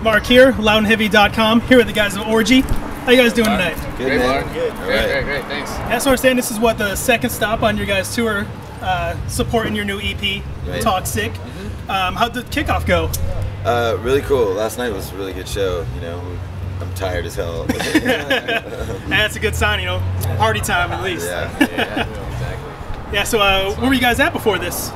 Mark here, loudandheavy.com, here with the guys of Orgy. How you guys doing tonight? Good, great, man. Mark. Good. Great, thanks. Yeah, so I understand this is what, the second stop on your guys' tour, supporting your new EP, Right. Talk Sick. How'd the kickoff go? Really cool. Last night was a really good show. You know, I'm tired as hell. That's a good sign, you know, party time at least. Yeah. Exactly. Yeah, so where were you guys at before this?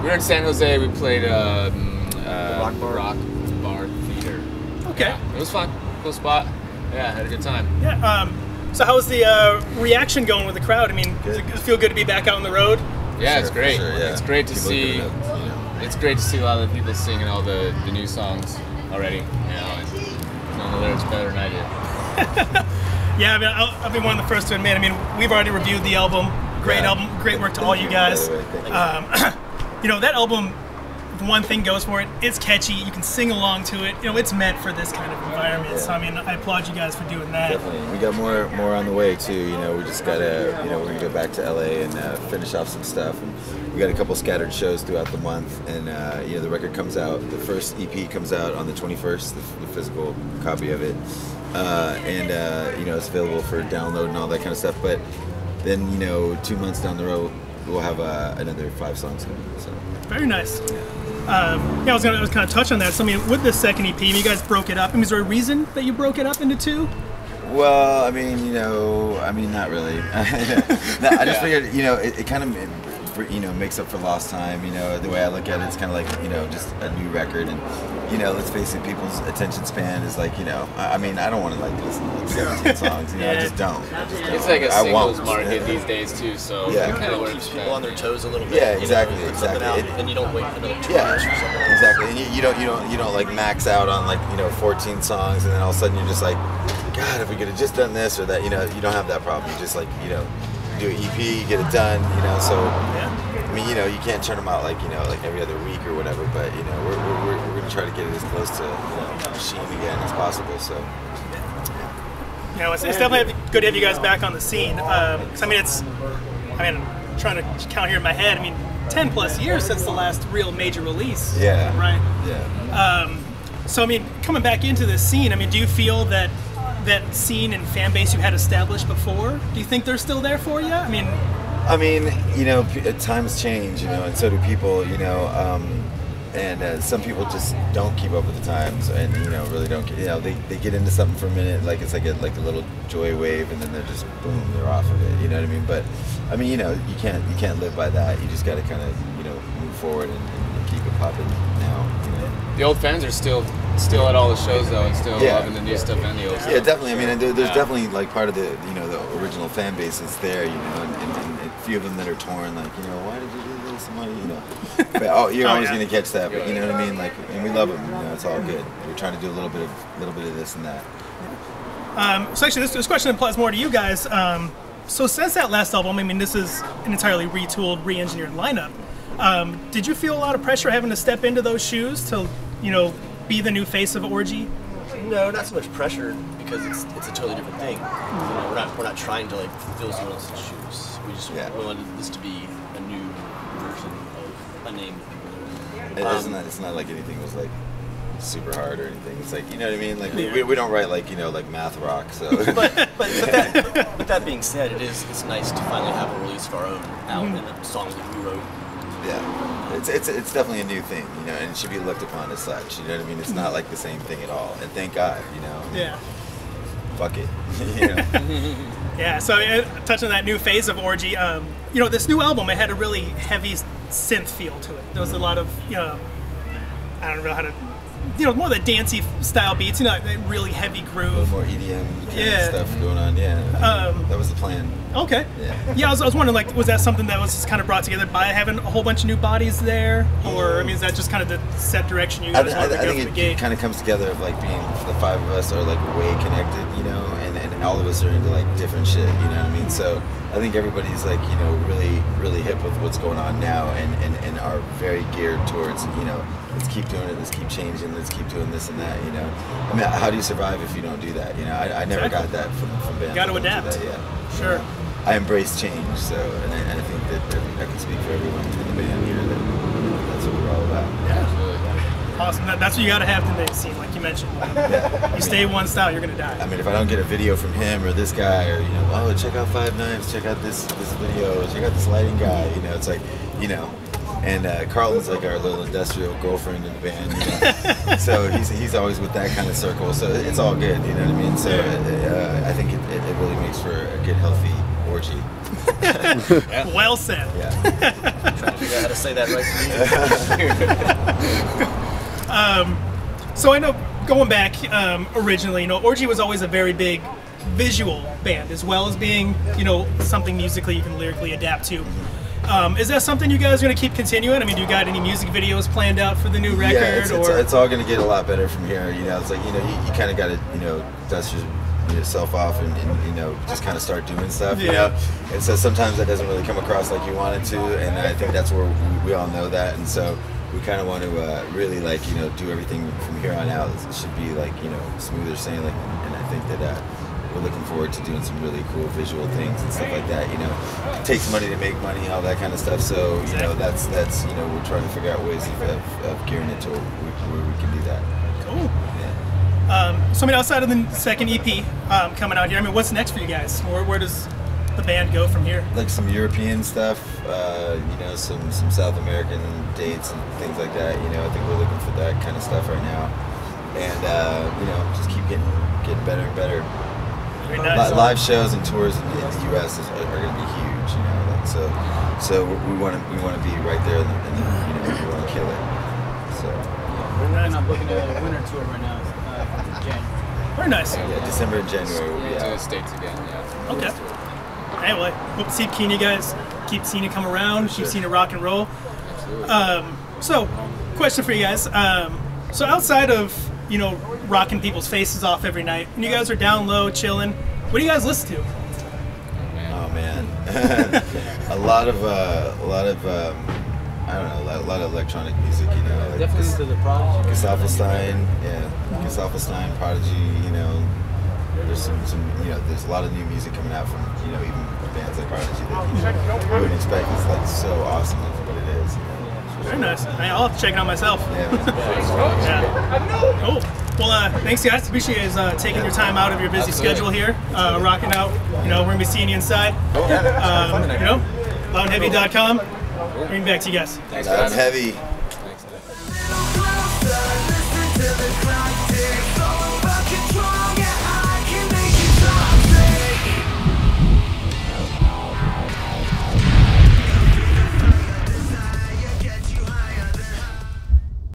We were in San Jose. We played Rock Rock Bar Theater. Okay. Yeah, it was fun. Cool spot. Yeah, had a good time. Yeah, so how's the reaction going with the crowd? I mean, does it feel good to be back out on the road? Yeah, it's For great. sure, yeah. It's great to People see. giving up, you know. It's great to see a lot of the people singing all the new songs already. You know, and knowing the lyrics better than I did. Yeah, I mean, I'll be one of the first to admit. I mean, we've already reviewed the album. Great Yeah. album, great work to all you guys. You know, that album, if one thing goes for it, it's catchy. You can sing along to it. You know, it's meant for this kind of environment. Yeah. So I mean, I applaud you guys for doing that. Definitely. We got more on the way too. You know, we just gotta, you know, we're gonna go back to LA and finish off some stuff. And we got a couple scattered shows throughout the month. And you know, the record comes out. The first EP comes out on the 21st, the physical copy of it. You know, it's available for download and all that kind of stuff. But then, you know, 2 months down the road, we'll have another 5 songs coming. So. Very nice. Yeah, I was kind of touch on that. So I mean, with this second EP, you guys broke it up. I mean, is there a reason that you broke it up into two? Well, I mean, you know, not really. No, I just figured, you know, it kind of, you know, makes up for lost time. You know, the way I look at it, it's kind of like, you know, just a new record. And, you know, let's face it, people's attention span is like, you know, I mean, I don't want to like listen to like 17 songs. You know, I just don't. It's like a I singles won't. market these days too. So Yeah. it kind of Keeps works. people on their toes a little bit. Yeah, you know, exactly, put something exactly. out, and you don't wait another 2 Yeah, hours for something. exactly. And you don't like max out on like, you know, 14 songs, and then all of a sudden you're just like, God, if we could have just done this or that, you know, you don't have that problem. You just like, you know, do an EP, you get it done, you know. So I mean, you know, you can't turn them out like, you know, like every other week or whatever. But you know, we're gonna try to get it as close to, you know, Machine again as possible. So. You know, it's definitely good to have you guys back on the scene. 'Cause I mean, I'm trying to count here in my head. I mean, 10 plus years since the last real major release. Yeah. Right. Yeah. So I mean, coming back into this scene, I mean, do you feel that scene and fan base you had established before, do you think they're still there for you? I mean, you know, times change, you know, and so do people, you know, and some people just don't keep up with the times, and you know, really don't. You know, they get into something for a minute, like it's like a little joy wave, and then they're just boom, they're off of it. You know what I mean? But I mean, you know, you can't live by that. You just got to kind of, you know, move forward and keep it popping now. You know? The old fans are still at all the shows though, and still loving the new stuff and the old stuff. Yeah, definitely. I mean, and there's definitely like part of the, you know, the original fan base is there, you know, and a few of them that are torn, like, you know, why did you do this? Why, you know, but you're always gonna catch that. But you know what I mean? Like, and we love them. You know, it's all good. We're trying to do a little bit of this and that. so actually, this question applies more to you guys. So since that last album, I mean, this is an entirely retooled, re-engineered lineup. Did you feel a lot of pressure having to step into those shoes to, you know, be the new face of Orgy? No, not so much pressure, because it's a totally different thing. You know, we're not trying to like fill someone else's shoes. We just wanted this to be a new version of a name. It's not like anything was like super hard or anything. It's like, you know what I mean? Like we don't write like, you know, like math rock. So. but that being said, it's nice to finally have a release of our own out and a song that we wrote. Yeah, it's definitely a new thing, you know, and it should be looked upon as such. You know what I mean? It's not like the same thing at all, and thank God, you know. Yeah. Fuck it. You know? Yeah. So touching on that new phase of Orgy, you know, this new album, it had a really heavy synth feel to it. There was a lot of, you know, I don't know how to, you know, more the dancey style beats, you know, really heavy A groove. little more EDM kind of stuff going on. Yeah. That was the plan. Okay. Yeah. Yeah, I was wondering, like, was that something that was just kind of brought together by having a whole bunch of new bodies there, or I mean, is that just kind of the set direction you guys wanted to go from the I think gate? it kind of comes together of like being the 5 of us are like way connected, you know, and all of us are into like different shit, you know what I mean? So I think everybody's like, you know, really hip with what's going on now, and are very geared towards, you know, let's keep doing it, let's keep changing, let's keep doing this and that, you know. I mean, how do you survive if you don't do that? You know, I never got that from bands. Got to adapt. That, yeah. Sure. I embrace change, so and I think that I can speak for everyone in the band here that that's what we're all about. Yeah. Awesome. That's what you got to have in the scene, like you mentioned. You stay one style, you're gonna die. I mean, if I don't get a video from him or this guy, or oh, check out Five Knives, check out this video, check out this lighting guy. It's like, and Carlton's like our little industrial girlfriend in the band. So he's always with that kind of circle. So it's all good. You know what I mean? So I think it really makes for a good, healthy orgy. Well said. Yeah. Trying to figure out how to say that right. So I know going back originally, Orgy was always a very big visual band, as well as being, something musically you can lyrically adapt to. Is that something you guys are going to keep continuing? I mean, do you got any music videos planned out for the new record? Yeah, it's all going to get a lot better from here. It's like, you kind of got to, dust yourself off and just kind of start doing stuff, And so sometimes that doesn't really come across like you want it to, and I think that's where we all know that, and so we kind of want to really do everything from here on out. It should be like, smoother sailing, and I think that we're looking forward to doing some really cool visual things and stuff like that. It takes money to make money, all that kind of stuff. So that's we're trying to figure out ways of gearing it to where we can do that. Cool. Yeah. So I mean, outside of the second EP coming out here, I mean, what's next for you guys? Where does the band go from here? Like some European stuff, some South American dates and things like that. I think we're looking for that kind of stuff right now, and just keep getting better and better. Very nice. Live shows and tours in the U.S. are going to be huge, so we want to be right there, we want to kill it. So we're not booking a winter tour right now. In January. Very nice. Yeah, December and January we'll be To the out. States again, yeah. Okay. Hey, well, I hope to see keen you guys keep seeing it come around, keep seeing it rock and roll. Absolutely. So, question for you guys. So outside of, rocking people's faces off every night, when you guys are down low, chilling, what do you guys listen to? Oh man, a lot of I don't know, a lot of electronic music, like Definitely into the Prodigy. Gesaffelstein, Prodigy, there's some there's a lot of new music coming out from even bands like Prodigy that you wouldn't expect. It's like so awesome for what it is. Very nice. I'll have to check it out myself. Yeah. Yeah. Cool. Well, thanks guys. Appreciate you guys taking your time out of your busy Absolutely. schedule here, rocking out. We're gonna be seeing you inside. Loudandheavy.com. Bring it back to you guys. Thanks, Loud guys. and heavy.